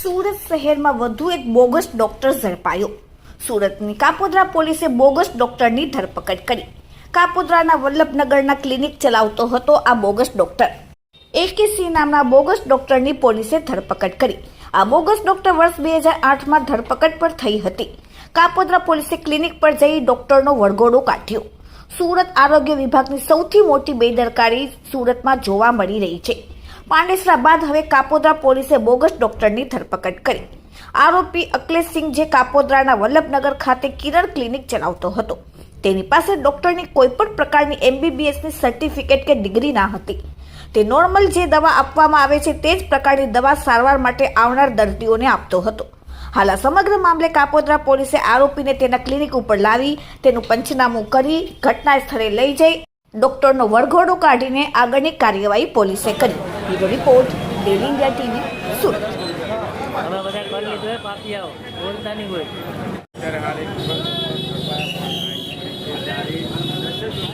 સુરત શહેરમાં વધુ એક બોગસ ડોક્ટર ઝડપાયો। સુરતની કાપોદ્રા પોલીસે બોગસ ડોક્ટરની ધરપકડ કરી। કાપોદ્રાના વલ્લભનગરના ક્લિનિક ચલાવતો હતો આ બોગસ ડોક્ટર। એકેસી નામના બોગસ ડોક્ટરની પોલીસે ધરપકડ કરી। આ બોગસ ડોક્ટર વર્ષ 2008માં ધરપકડ પર થઈ હતી। કાપોદ્રા પોલીસે ક્લિનિક પર જઈ ડોક્ટરનો વરઘોડો કાઢ્યો। સુરત આરોગ્ય વિભાગની સૌથી મોટી બેદરકારી સુરતમાં જોવા મળી રહી છે। પાંડેસરા બાદ હવે કાપોદ્રા પોલીસે બોગસ ડોક્ટરની ધરપકડ કરી। આરોપી અકલેશસિંહ જે કાપોદ્રાના વલ્લભનગર ખાતે કિરણ ક્લિનિક ચલાવતો હતો, તેની પાસે ડોક્ટરની કોઈપણ પ્રકારની MBBSની સર્ટિફિકેટ કે ડિગ્રી ના હતી। તે નોર્મલ જે દવા આપવામાં આવે છે તે જ પ્રકારની દવા સારવાર માટે આવનાર દર્દીઓને આપતો હતો। હાલ આ સમગ્ર મામલે કાપોદ્રા પોલીસે આરોપીને તેના ક્લિનિક ઉપર લાવી તેનું પંચનામું કરી ઘટના સ્થળે લઈ જઈ ડોક્ટરનો વરઘોડો કાઢીને આગળની કાર્યવાહી પોલીસે કરી। Bureau report, daily India TV, Surat. હવે બધા કરી લીધું પાપી આવો બોલતા નહીં હોય।